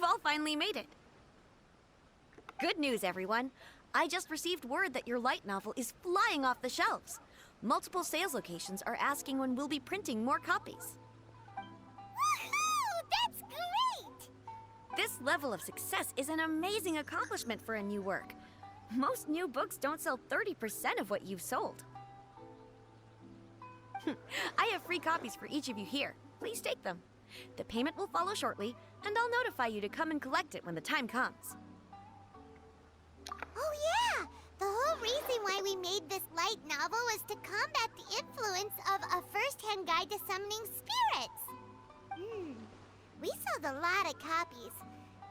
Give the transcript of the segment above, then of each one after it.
You've all finally made it. Good news, everyone. I just received word that your light novel is flying off the shelves. Multiple sales locations are asking when we'll be printing more copies. Woohoo! That's great! This level of success is an amazing accomplishment for a new work. Most new books don't sell 30% of what you've sold. I have free copies for each of you here. Please take them. The payment will follow shortly, and I'll notify you to come and collect it when the time comes. Oh yeah! The whole reason why we made this light novel was to combat the influence of a first-hand guide to summoning spirits. We sold a lot of copies,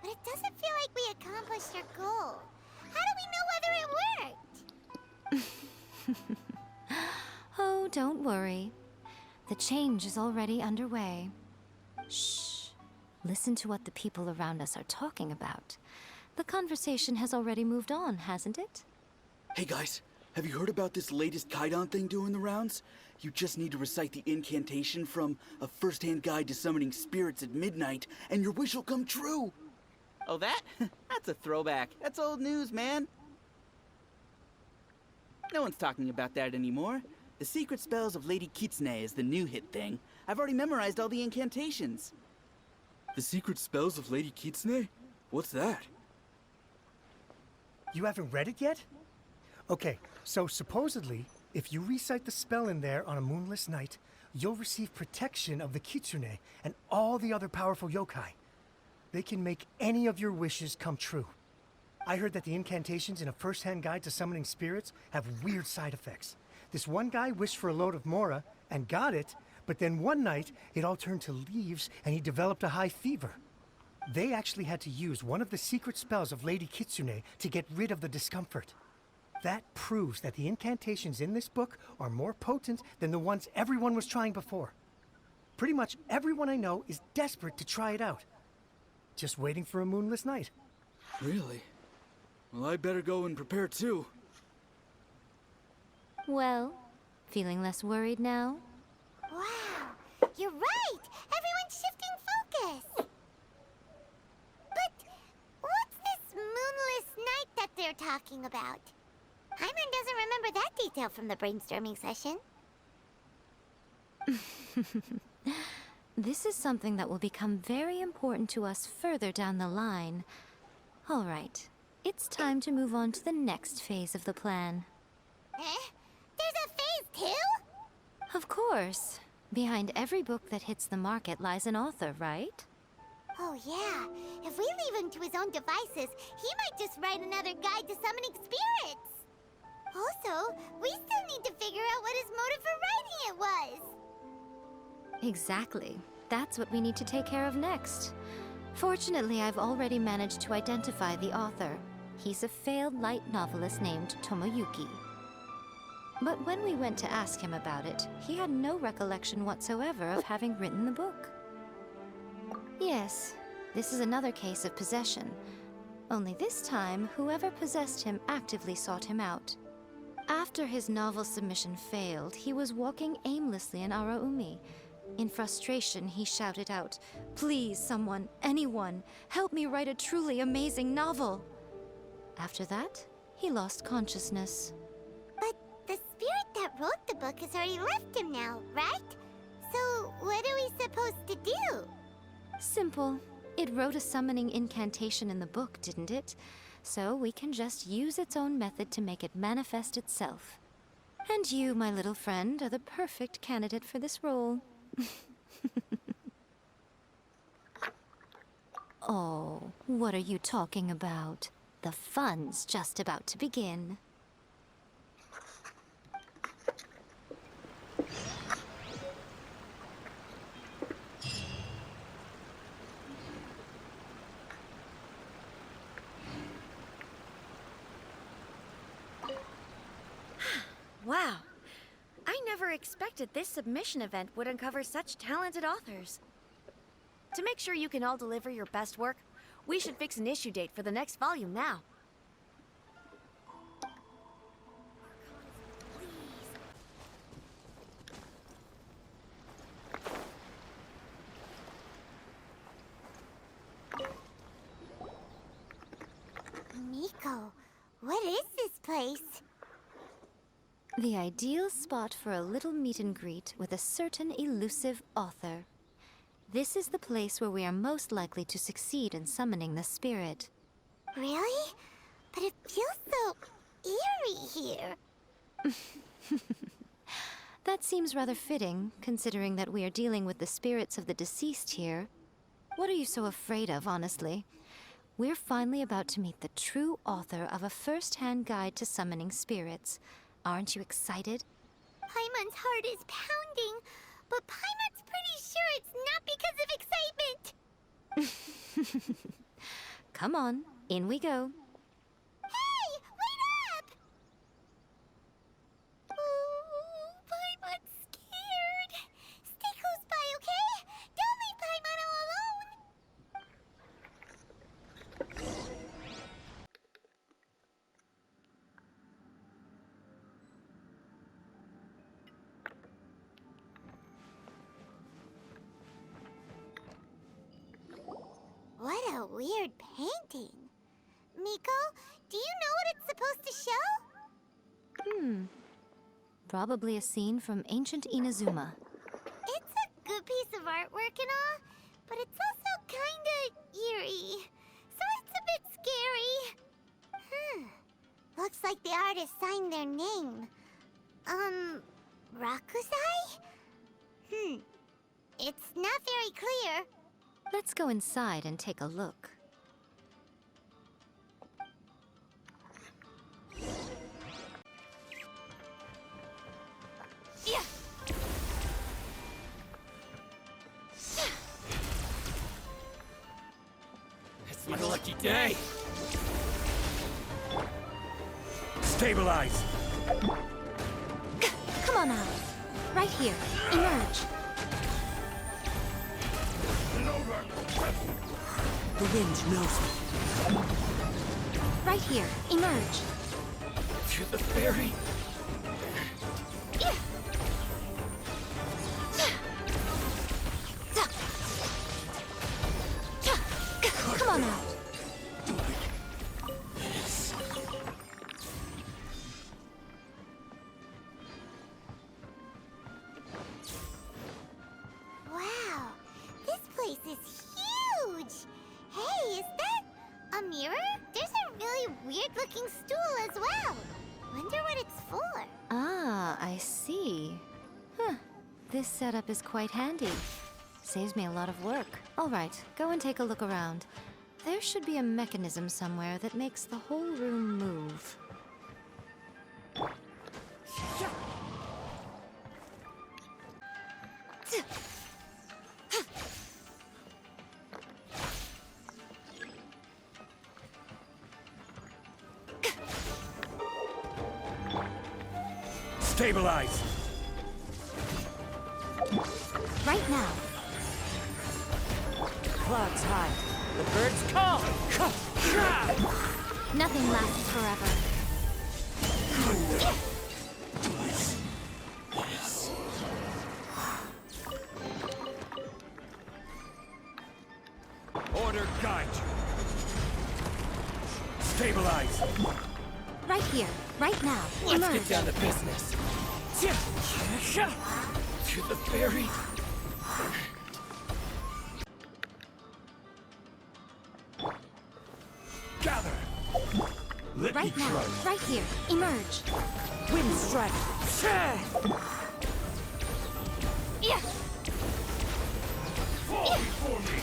but it doesn't feel like we accomplished our goal. How do we know whether it worked? Oh, don't worry. The change is already underway. Shh. Listen to what the people around us are talking about. The conversation has already moved on, hasn't it? Hey guys, have you heard about this latest Kaidan thing doing the rounds? You just need to recite the incantation from A First-Hand Guide to Summoning Spirits at Midnight, and your wish will come true! Oh, that? That's a throwback. That's old news, man. No one's talking about that anymore. The secret spells of Lady Kitsune is the new hit thing. I've already memorized all the incantations. The secret spells of Lady Kitsune? What's that? You haven't read it yet? Okay, so supposedly, if you recite the spell in there on a moonless night, you'll receive protection of the Kitsune and all the other powerful yokai. They can make any of your wishes come true. I heard that the incantations in A First-Hand Guide to Summoning Spirits have weird side effects. This one guy wished for a load of Mora and got it, but then one night it all turned to leaves and he developed a high fever. They actually had to use one of the secret spells of Lady Kitsune to get rid of the discomfort. That proves that the incantations in this book are more potent than the ones everyone was trying before. Pretty much everyone I know is desperate to try it out. Just waiting for a moonless night. Really? Well, I better go and prepare too. Well, feeling less worried now? Wow, you're right! Everyone's shifting focus! But what's this moonless night that they're talking about? Hyman doesn't remember that detail from the brainstorming session. This is something that will become very important to us further down the line. All right, it's time to move on to the next phase of the plan. There's a phase 2? Of course. Behind every book that hits the market lies an author, right? Oh yeah, if we leave him to his own devices, he might just write another guide to summoning spirits. Also, we still need to figure out what his motive for writing it was. Exactly. That's what we need to take care of next. Fortunately, I've already managed to identify the author. He's a failed light novelist named Tomoyuki. But when we went to ask him about it, he had no recollection whatsoever of having written the book. Yes, this is another case of possession. Only this time, whoever possessed him actively sought him out. After his novel submission failed, he was walking aimlessly in Araumi. In frustration, he shouted out, "Please, someone, anyone, help me write a truly amazing novel." After that, he lost consciousness. But the spirit that wrote the book has already left him now, right? So what are we supposed to do? Simple. It wrote a summoning incantation in the book, didn't it? So we can just use its own method to make it manifest itself. And you, my little friend, are the perfect candidate for this role. Oh, what are you talking about? The fun's just about to begin. Wow. I never expected this submission event would uncover such talented authors. To make sure you can all deliver your best work, we should fix an issue date for the next volume now. place? The ideal spot for a little meet and greet with a certain elusive author. This is the place where we are most likely to succeed in summoning the spirit. Really? But it feels so eerie here. That seems rather fitting, considering that we are dealing with the spirits of the deceased here. What are you so afraid of, honestly? We're finally about to meet the true author of a first-hand guide to summoning spirits. Aren't you excited? Paimon's heart is pounding, but Paimon's pretty sure it's not because of excitement. Come on, in we go. Hey, wait up! Oh, Paimon's scared. Stay close by, okay? Don't leave Paimon all alone. What a weird painting. Miko, do you know what it's supposed to show? Probably a scene from ancient Inazuma. It's a good piece of artwork and all, but it's also kinda eerie. So it's a bit scary. Looks like the artist signed their name. Rakusai? It's not very clear. Let's go inside and take a look. Yeah. It's my lucky day. Stabilize. Come on out. Right here. Emerge. The wind knows me. Right here. Emerge. To the ferry. Come on out. Wow, this place is huge. Hey, is that a mirror? There's a really weird-looking stool as well. Wonder what it's for. Ah, I see. Huh. This setup is quite handy. Saves me a lot of work. All right, go and take a look around. There should be a mechanism somewhere that makes the whole room move. Stabilize. Right now. Clouds high. The birds call. Nothing lasts forever. Order guide you. Stabilize. Right here. Right now. Let's Emerge. get down to business. To the ferry. Gather. Let Right me now. try. Right here. Emerge. Wind strike. Yeah. Fall before me.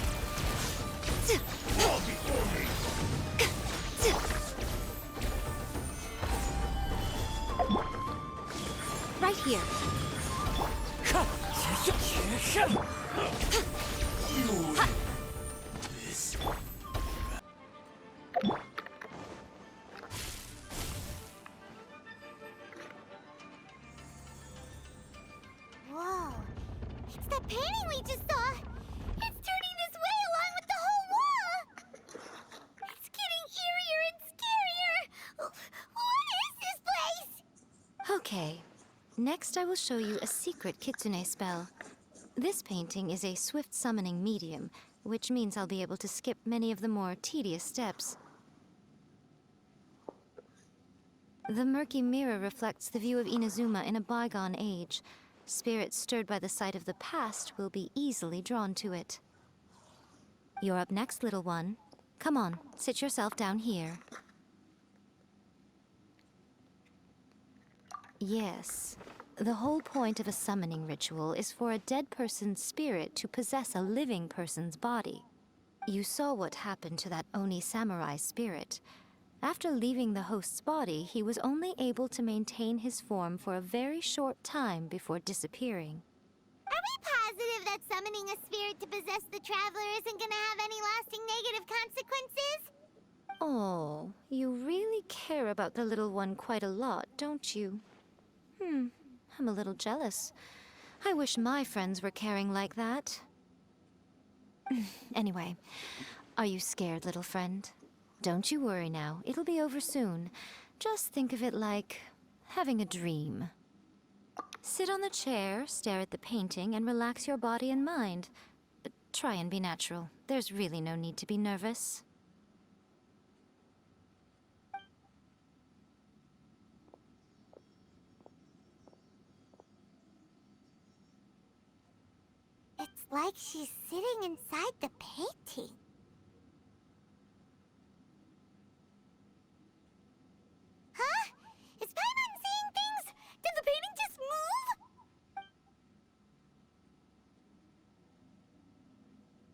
Fall before me. Right here. Whoa, it's the painting we just saw. It's turning this way along with the whole wall. It's getting eerier and scarier. What is this place? Okay. Next, I will show you a secret kitsune spell. This painting is a swift summoning medium, which means I'll be able to skip many of the more tedious steps. The murky mirror reflects the view of Inazuma in a bygone age. Spirits stirred by the sight of the past will be easily drawn to it. You're up next, little one. Come on, sit yourself down here. Yes. The whole point of a summoning ritual is for a dead person's spirit to possess a living person's body. You saw what happened to that Oni samurai spirit. After leaving the host's body, he was only able to maintain his form for a very short time before disappearing. Are we positive that summoning a spirit to possess the traveler isn't gonna have any lasting negative consequences? Oh, you really care about the little one quite a lot, don't you? I'm a little jealous. I wish my friends were caring like that. Anyway, are you scared, little friend? Don't you worry now, it'll be over soon. Just think of it like having a dream. Sit on the chair, stare at the painting, and relax your body and mind. Try and be natural. There's really no need to be nervous. It's like she's sitting inside the painting. Huh? Is Paimon seeing things? Did the painting just move?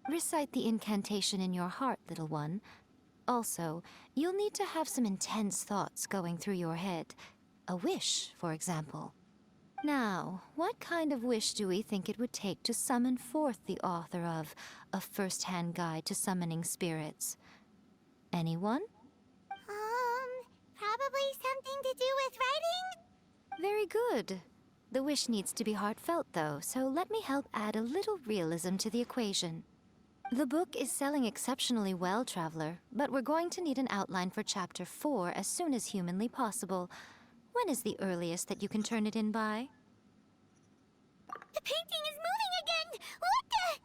Recite the incantation in your heart, little one. Also, you'll need to have some intense thoughts going through your head. A wish, for example. Now, what kind of wish do we think it would take to summon forth the author of A First-Hand Guide to Summoning Spirits? Anyone? Probably something to do with writing? Very good. The wish needs to be heartfelt, though, so let me help add a little realism to the equation. The book is selling exceptionally well, Traveler, but we're going to need an outline for Chapter 4 as soon as humanly possible. When is the earliest that you can turn it in by? The painting is moving again! What the...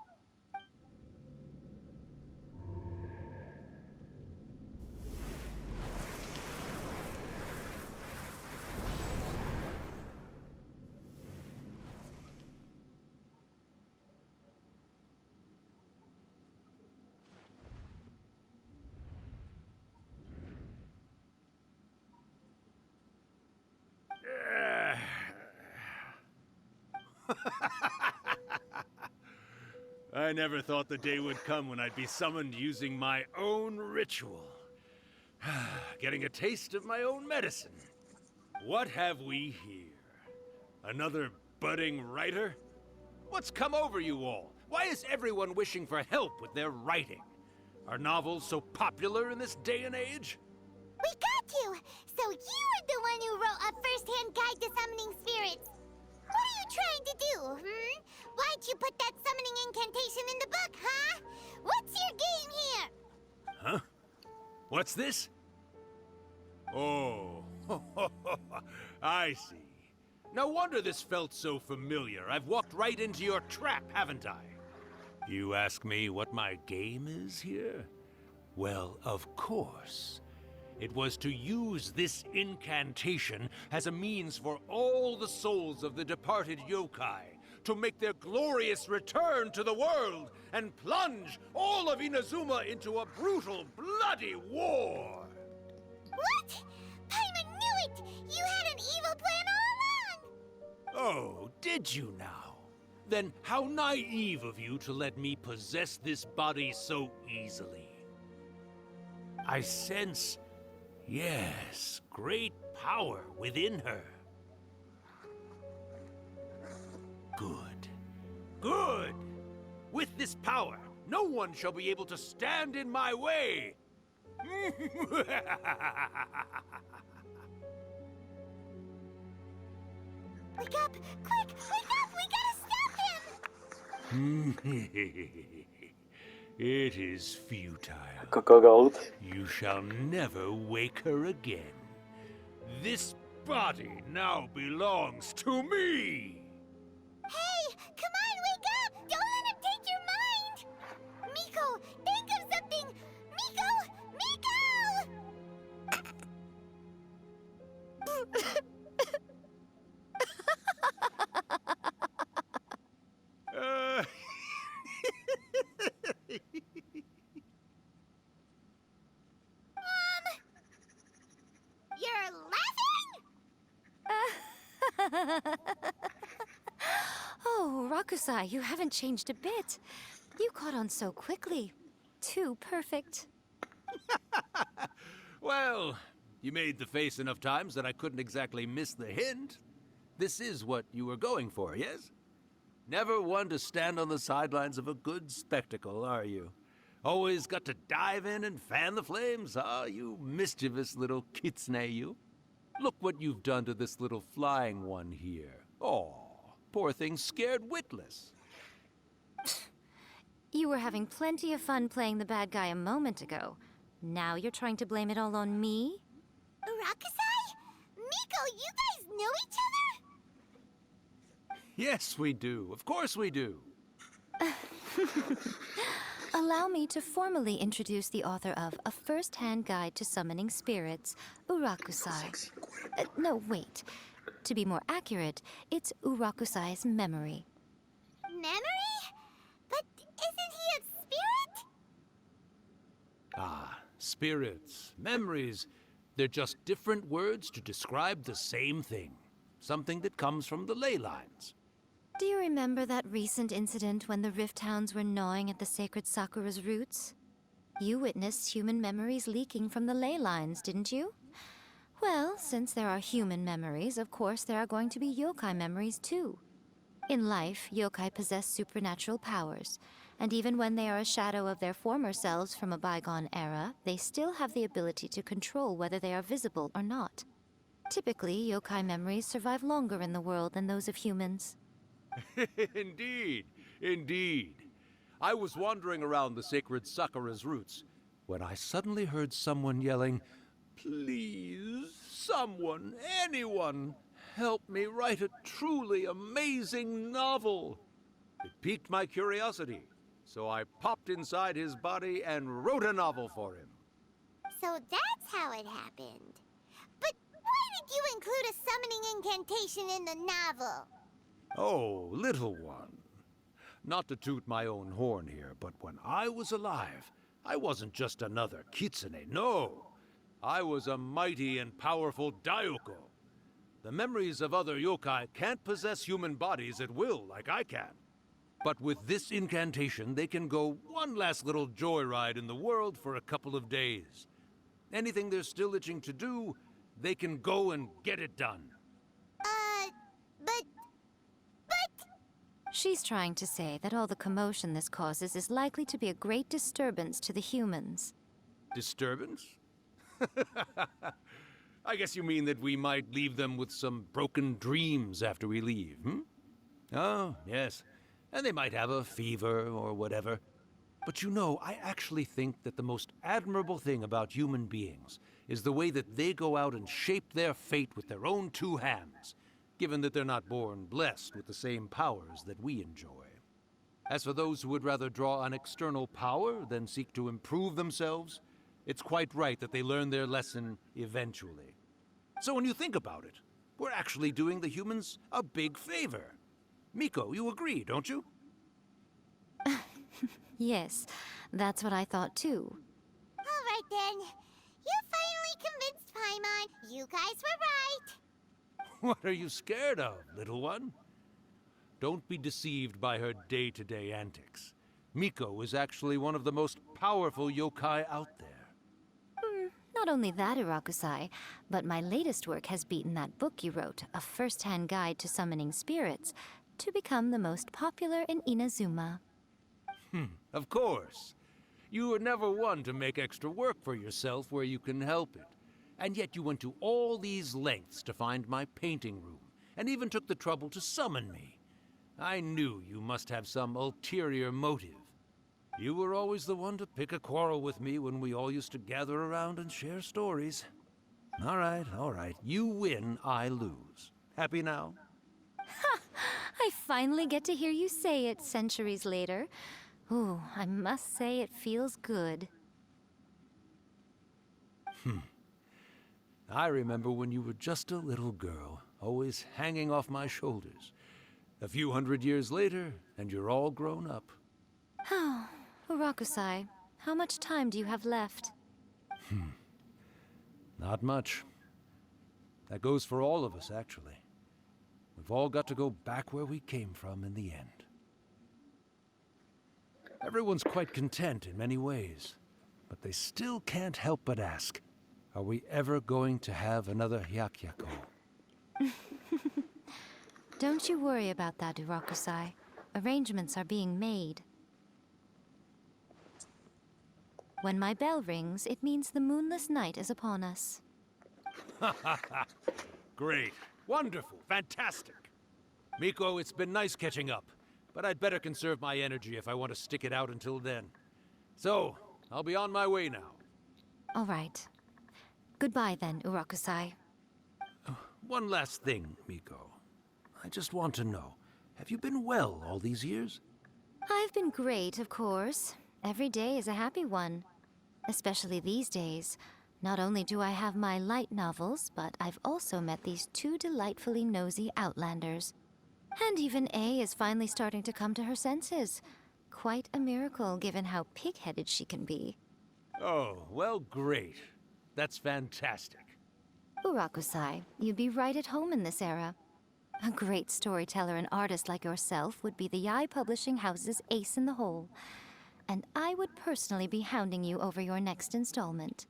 I never thought the day would come when I'd be summoned using my own ritual. Getting a taste of my own medicine. What have we here? Another budding writer? What's come over you all? Why is everyone wishing for help with their writing? Are novels so popular in this day and age? We got you! So you were the one who wrote A First-Hand Guide to Summoning Spirits. What are you trying to do, Why'd you put that summoning incantation in the book, huh? What's your game here? Huh? What's this? Oh, I see. No wonder this felt so familiar. I've walked right into your trap, haven't I? You ask me what my game is here? Well, of course. It was to use this incantation as a means for all the souls of the departed yokai to make their glorious return to the world and plunge all of Inazuma into a brutal, bloody war! What? Paimon knew it! You had an evil plan all along! Oh, did you now? Then how naive of you to let me possess this body so easily. I sense, yes, great power within her. Good. Good! With this power, no one shall be able to stand in my way! Wake up! Quick! Wake up! We gotta stop him! It is futile. Kokogold. You shall never wake her again. This body now belongs to me! Hey! Come on, wake up! Don't let him take your mind! Miko, think of something! Miko! Miko! Oh, Rakusai, you haven't changed a bit. You caught on so quickly. Too perfect. Well, you made the face enough times that I couldn't exactly miss the hint. This is what you were going for, yes? Never one to stand on the sidelines of a good spectacle, are you? Always got to dive in and fan the flames, ah, you mischievous little kitsune, you. Look what you've done to this little flying one here. Oh, poor thing scared witless. You were having plenty of fun playing the bad guy a moment ago. Now you're trying to blame it all on me? Rakusai? Miko, you guys know each other? Yes, we do. Of course we do. Allow me to formally introduce the author of A First-Hand Guide to Summoning Spirits, Urakusai. No, wait. To be more accurate, it's Urakusai's memory. Memory? But isn't he a spirit? Ah, spirits, memories. They're just different words to describe the same thing. Something that comes from the ley lines. Do you remember that recent incident when the Rift Hounds were gnawing at the sacred Sakura's roots? You witnessed human memories leaking from the ley lines, didn't you? Well, since there are human memories, of course there are going to be yokai memories too. In life, yokai possess supernatural powers, and even when they are a shadow of their former selves from a bygone era, they still have the ability to control whether they are visible or not. Typically, yokai memories survive longer in the world than those of humans. Indeed, indeed. I was wandering around the sacred Sakura's roots when I suddenly heard someone yelling, "Please, someone, anyone, help me write a truly amazing novel." It piqued my curiosity, so I popped inside his body and wrote a novel for him. So that's how it happened. But why did you include a summoning incantation in the novel? Oh, little one. Not to toot my own horn here, but when I was alive, I wasn't just another kitsune, no. I was a mighty and powerful Daiyuko. The memories of other yokai can't possess human bodies at will like I can. But with this incantation, they can go one last little joyride in the world for a couple of days. Anything they're still itching to do, they can go and get it done. But... She's trying to say that all the commotion this causes is likely to be a great disturbance to the humans. Disturbance? I guess you mean that we might leave them with some broken dreams after we leave, hmm? Oh, yes. And they might have a fever or whatever. But you know, I actually think that the most admirable thing about human beings is the way that they go out and shape their fate with their own two hands, given that they're not born blessed with the same powers that we enjoy. As for those who would rather draw on external power than seek to improve themselves, it's quite right that they learn their lesson eventually. So when you think about it, we're actually doing the humans a big favor. Miko, you agree, don't you? Yes, that's what I thought too. all right then. You finally convinced Paimon. You guys were right. What are you scared of, little one? Don't be deceived by her day-to-day antics. Miko is actually one of the most powerful yokai out there. Not only that, Urakusai, but my latest work has beaten that book you wrote, A First-Hand Guide to Summoning Spirits, to become the most popular in Inazuma. Of course. You were never one to make extra work for yourself where you can help it. And yet you went to all these lengths to find my painting room, and even took the trouble to summon me. I knew you must have some ulterior motive. You were always the one to pick a quarrel with me when we all used to gather around and share stories. All right. You win, I lose. Happy now? I finally get to hear you say it centuries later. Ooh, I must say it feels good. I remember when you were just a little girl, always hanging off my shoulders. A few hundred years later, and you're all grown up. Oh, Urakusai, how much time do you have left? Not much. That goes for all of us, actually. we've all got to go back where we came from in the end. Everyone's quite content in many ways, but they still can't help but ask, are we ever going to have another Hyakyako? Don't you worry about that, Urakusai. Arrangements are being made. When my bell rings, it means the moonless night is upon us. Great. Wonderful. Fantastic. Miko, it's been nice catching up, but I'd better conserve my energy if I want to stick it out until then. So, I'll be on my way now. All right. Goodbye then, Urakusai. One last thing, Miko. I just want to know, have you been well all these years? I've been great, of course. Every day is a happy one. Especially these days. Not only do I have my light novels, but I've also met these two delightfully nosy outlanders. And even A is finally starting to come to her senses. Quite a miracle, given how pig-headed she can be. Oh, well, great. That's fantastic. Urakusai, you'd be right at home in this era. A great storyteller and artist like yourself would be the Yae Publishing House's ace in the hole. And I would personally be hounding you over your next installment.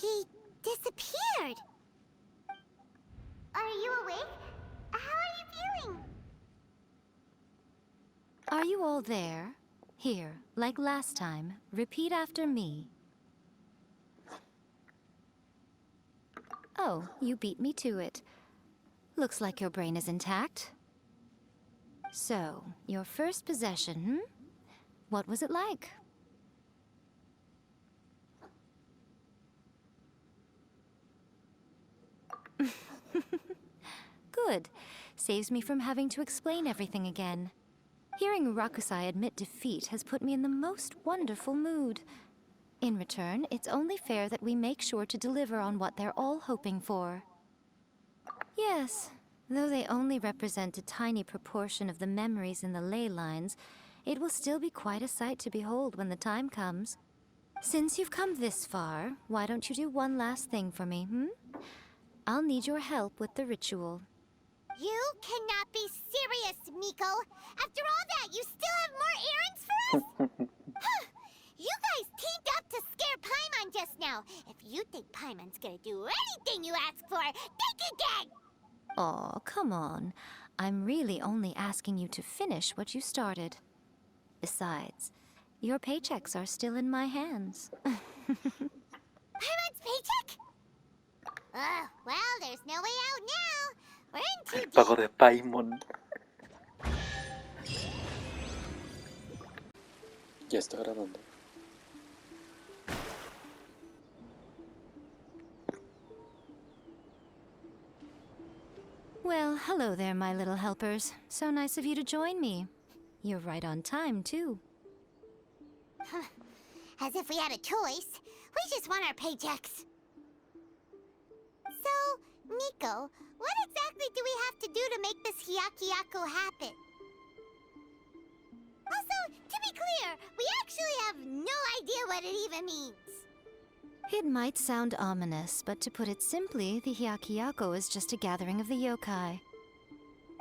He disappeared. Are you awake? How are you feeling? Are you all there? Here, like last time, repeat after me. Oh, you beat me to it. Looks like your brain is intact. So, your first possession, What was it like? Good. Saves me from having to explain everything again. Hearing Rakusai admit defeat has put me in the most wonderful mood. In return, it's only fair that we make sure to deliver on what they're all hoping for. Yes, though they only represent a tiny proportion of the memories in the ley lines, it will still be quite a sight to behold when the time comes. Since you've come this far, why don't you do one last thing for me, I'll need your help with the ritual. You cannot be serious, Miko! After all that, you still have more errands for us? Huh. You guys teamed up to scare Paimon just now. If you think Paimon's gonna do anything you ask for, think again! Aw, come on. I'm really only asking you to finish what you started. Besides, your paychecks are still in my hands. Paimon's paycheck? Well, there's no way out now. We're in too deep. Pago de Paimon. Ya está grabando. Well, hello there, my little helpers. So nice of you to join me. You're right on time, too. As if we had a choice. We just want our paychecks. So, Miko, what exactly do we have to do to make this Hyakyako happen? Also, to be clear, we actually have no idea what it even means. It might sound ominous, but to put it simply, the Hyakyako is just a gathering of the yokai.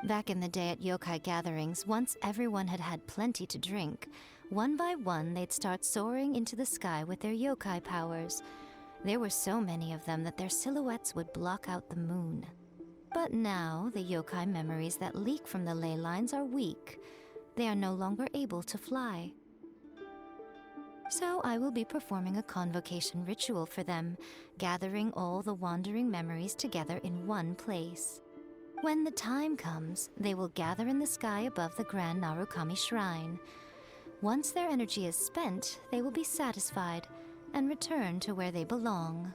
Back in the day at yokai gatherings, once everyone had had plenty to drink, one by one they'd start soaring into the sky with their yokai powers. There were so many of them that their silhouettes would block out the moon. But now, the yokai memories that leak from the ley lines are weak. They are no longer able to fly. So I will be performing a convocation ritual for them, gathering all the wandering memories together in one place. When the time comes, they will gather in the sky above the grand Narukami shrine. Once their energy is spent, they will be satisfied and return to where they belong.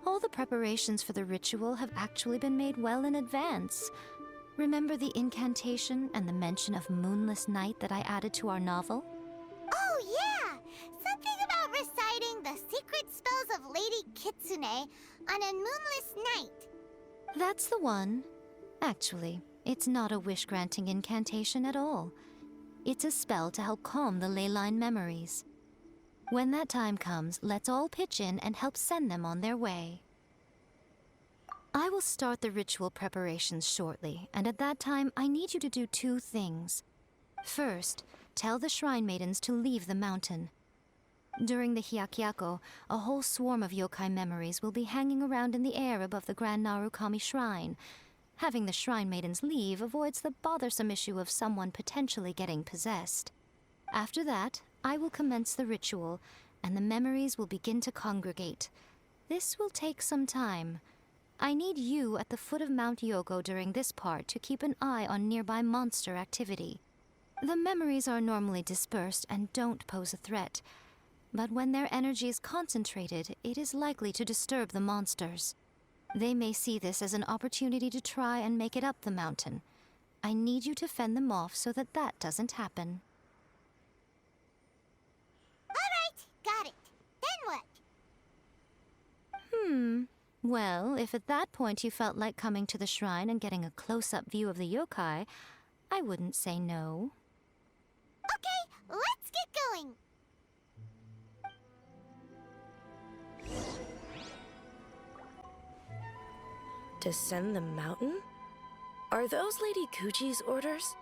All the preparations for the ritual have actually been made well in advance. Remember the incantation and the mention of moonless night that I added to our novel? Oh, yeah! Something about reciting the secret spells of Lady Kitsune on a moonless night. That's the one. Actually, it's not a wish-granting incantation at all. It's a spell to help calm the ley line memories. When that time comes, let's all pitch in and help send them on their way. I will start the ritual preparations shortly, and at that time, I need you to do 2 things. First, tell the shrine maidens to leave the mountain. During the Hyakyako, a whole swarm of yokai memories will be hanging around in the air above the Grand Narukami shrine. Having the shrine maidens leave avoids the bothersome issue of someone potentially getting possessed. After that, I will commence the ritual, and the memories will begin to congregate. This will take some time. I need you at the foot of Mount Yogo during this part to keep an eye on nearby monster activity. The memories are normally dispersed and don't pose a threat, but when their energy is concentrated, it is likely to disturb the monsters. They may see this as an opportunity to try and make it up the mountain. I need you to fend them off so that that doesn't happen. Alright, got it. Then what? Well, if at that point you felt like coming to the shrine and getting a close-up view of the yokai, I wouldn't say no. Okay, let's get going. Descend the mountain? Are those Lady Kuchi's orders?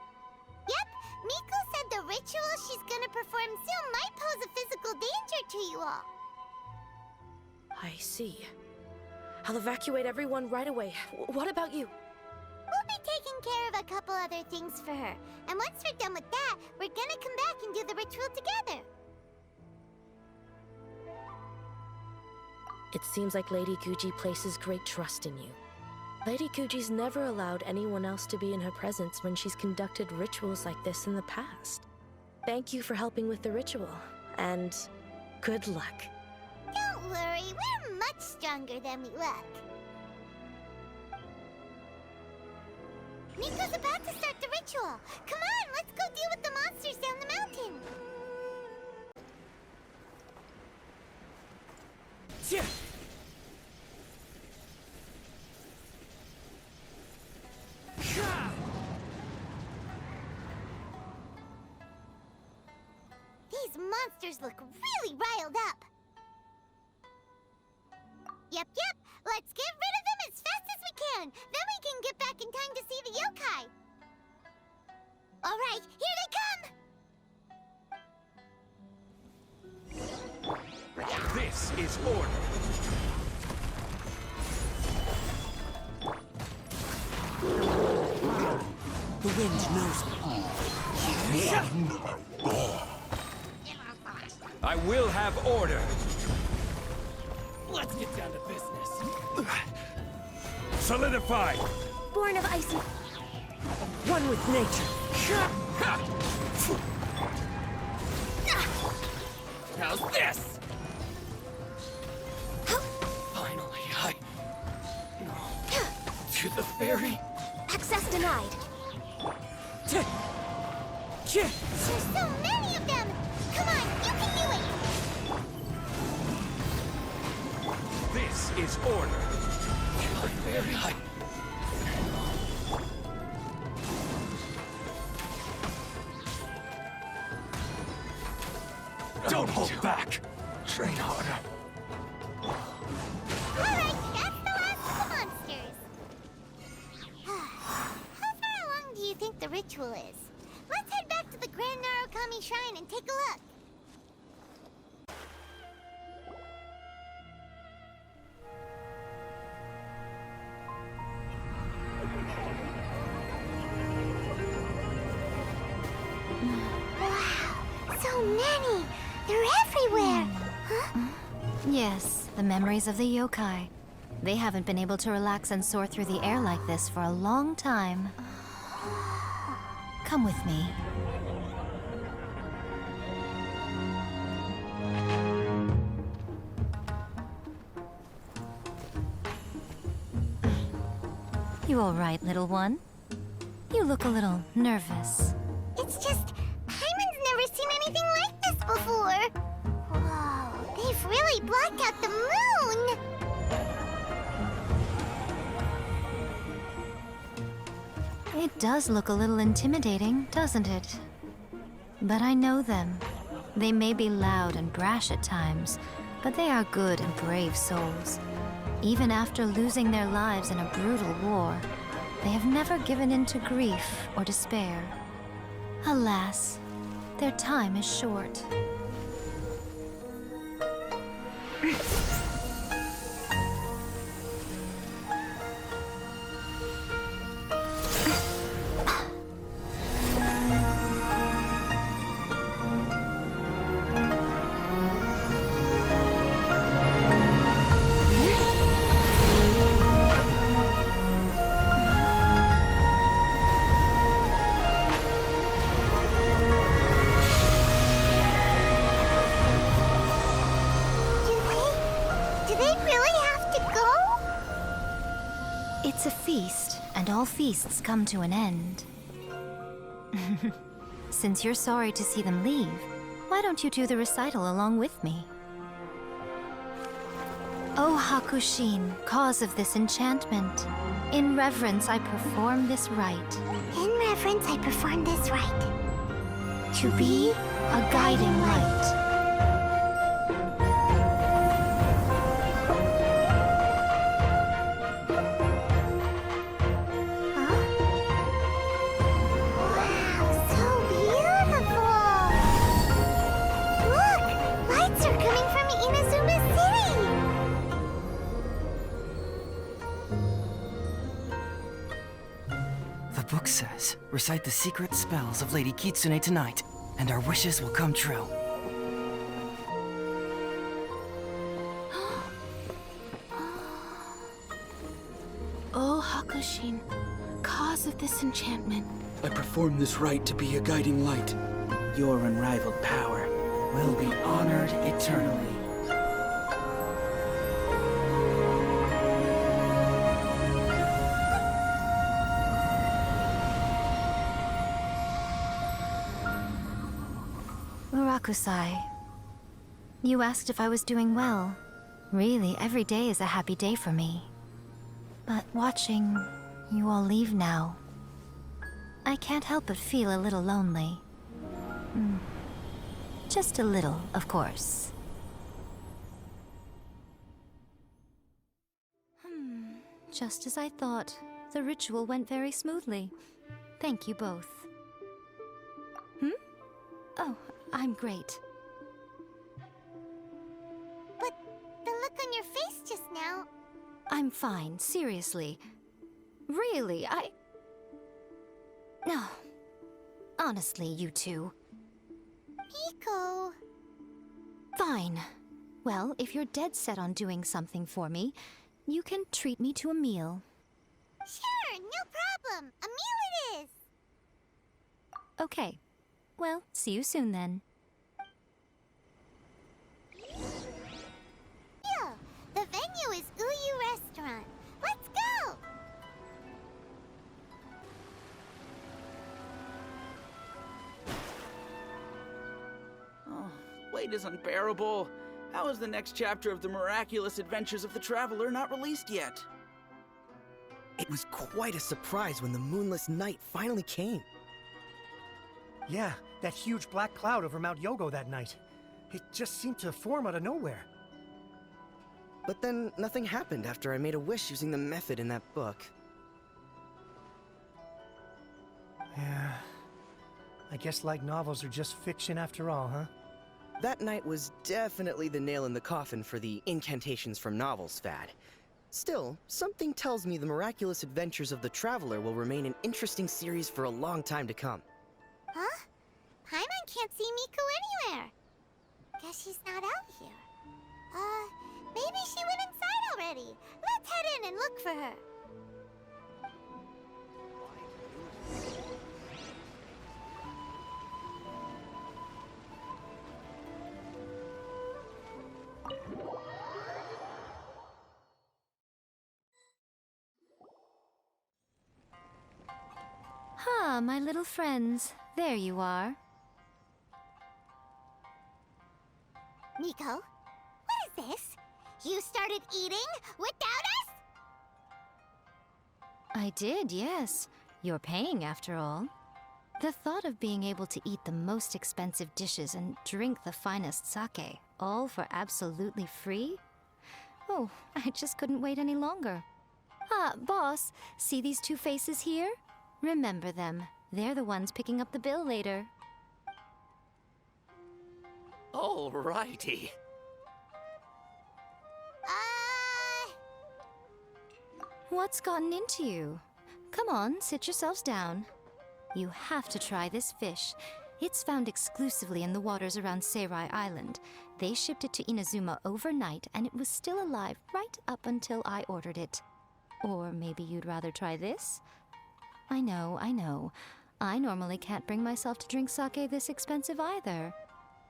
Yep, Miko said the ritual she's gonna perform soon might pose a physical danger to you all. I see. I'll evacuate everyone right away. What about you? We'll be taking care of a couple other things for her. And once we're done with that, we're gonna come back and do the ritual together. It seems like Lady Kuchi places great trust in you. Lady Kuchi's never allowed anyone else to be in her presence when she's conducted rituals like this in the past. Thank you for helping with the ritual, and good luck. Don't worry, we're much stronger than we look. Miko's about to start the ritual. Come on, let's go deal with the monsters down the mountain. These monsters look really riled up. Yep, let's get rid of them as fast as we can. Then we can get back in time to see the yokai. All right, here they come. This is order. The wind knows me. I will have order. Let's get down to business. Solidify. Born of icy... One with nature. How's this? Finally, to the ferry. Access denied. There's so many of them. Come on, you can do it. This is order. Very high. Don't hold back. Train harder. Alright, that's the last of the monsters. How far along do you think the ritual is? Let's head back to the Grand Narukami Shrine and take a look. Wow, so many! They're everywhere! Huh? Yes, the memories of the yokai. They haven't been able to relax and soar through the air like this for a long time. Come with me. You all right, little one? You look a little nervous. It's just, Hyman's never seen anything like this before. Whoa, they've really blocked out the moon! It does look a little intimidating, doesn't it? But I know them. They may be loud and brash at times, but they are good and brave souls. Even after losing their lives in a brutal war, they have never given in to grief or despair. Alas, their time is short. Do they really have to go? It's a feast, and all feasts come to an end. Since you're sorry to see them leave, why don't you do the recital along with me? O Hakushin, cause of this enchantment, in reverence I perform this rite. In reverence, I perform this rite. To be a guiding light. Wow, so beautiful! Look! Lights are coming from Inazuma City! The book says, recite the secret spells of Lady Kitsune tonight, and our wishes will come true. O Hakushin, cause of this enchantment. I perform this rite to be a guiding light. Your unrivaled power Will be honored eternally. Murakusai, you asked if I was doing well. Really, every day is a happy day for me. But watching you all leave now, I can't help but feel a little lonely. Just a little, of course. Just as I thought, the ritual went very smoothly. Thank you both. Oh, I'm great. But the look on your face just now... I'm fine, seriously. Really, No. Honestly, you two. Miko... Fine. Well, if you're dead set on doing something for me, you can treat me to a meal. Sure, no problem. A meal it is. Okay. Well, see you soon then. Yeah, the venue is Uyu Restaurant. Let's go! Oh, wait is unbearable. How is the next chapter of the miraculous adventures of the traveler not released yet? It was quite a surprise when the moonless night finally came. Yeah, that huge black cloud over Mount Yogo that night. It just seemed to form out of nowhere. But then nothing happened after I made a wish using the method in that book. Yeah. I guess light novels are just fiction after all, huh? That night was definitely the nail in the coffin for the incantations from novels fad. Still, something tells me the miraculous adventures of the traveler will remain an interesting series for a long time to come. Huh? Paimon can't see Miko anywhere. Guess she's not out here. Maybe she went inside already. Let's head in and look for her. Ah, my little friends. There you are. Miko, what is this? You started eating without us? I did, yes. You're paying after all. The thought of being able to eat the most expensive dishes and drink the finest sake, all for absolutely free? Oh, I just couldn't wait any longer. Ah, boss, see these two faces here? Remember them. They're the ones picking up the bill later. Alrighty. What's gotten into you? Come on, sit yourselves down. You have to try this fish. It's found exclusively in the waters around Seirai Island. They shipped it to Inazuma overnight, and it was still alive right up until I ordered it. Or maybe you'd rather try this? I know. I normally can't bring myself to drink sake this expensive either.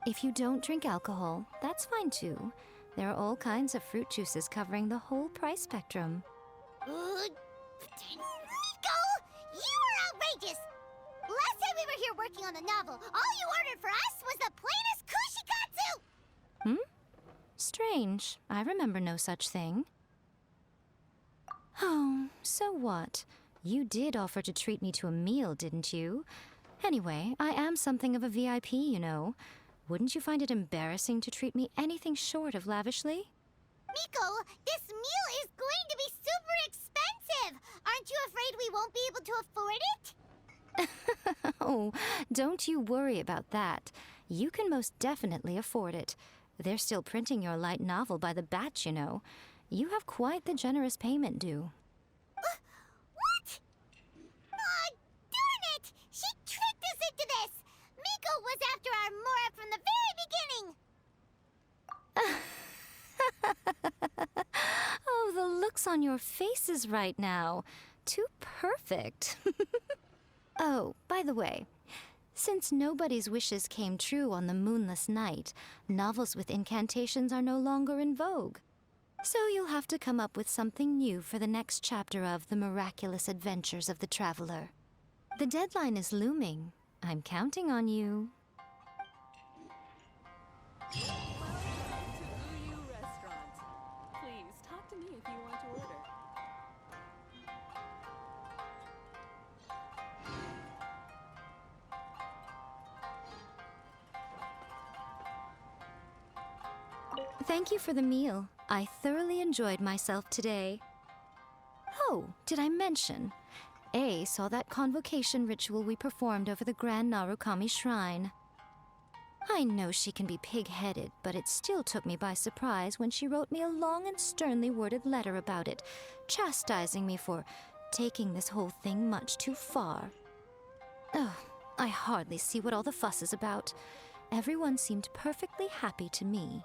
If you don't drink alcohol, that's fine too. There are all kinds of fruit juices covering the whole price spectrum. Miko! You are outrageous! Last time we were here working on the novel, all you ordered for us was the plainest kushikatsu! Strange. I remember no such thing. Oh, so what? You did offer to treat me to a meal, didn't you? Anyway, I am something of a VIP, you know. Wouldn't you find it embarrassing to treat me anything short of lavishly? Miko, this meal is going to be super expensive! Aren't you afraid we won't be able to afford it? Oh, don't you worry about that. You can most definitely afford it. They're still printing your light novel by the batch, you know. You have quite the generous payment due. What? Aw, darn it! She tricked us into this! Miko was after our Mora from the very beginning! Oh, the looks on your faces right now. Too perfect. Oh, by the way, since nobody's wishes came true on the moonless night, novels with incantations are no longer in vogue. So you'll have to come up with something new for the next chapter of The Miraculous Adventures of the Traveler. The deadline is looming. I'm counting on you. Restaurant. Please talk to me if you want to order. Thank you for the meal. I thoroughly enjoyed myself today. Oh, did I mention? A saw that convocation ritual we performed over the Grand Narukami Shrine. I know she can be pig-headed, but it still took me by surprise when she wrote me a long and sternly worded letter about it, chastising me for taking this whole thing much too far. Oh, I hardly see what all the fuss is about. Everyone seemed perfectly happy to me.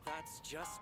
That's just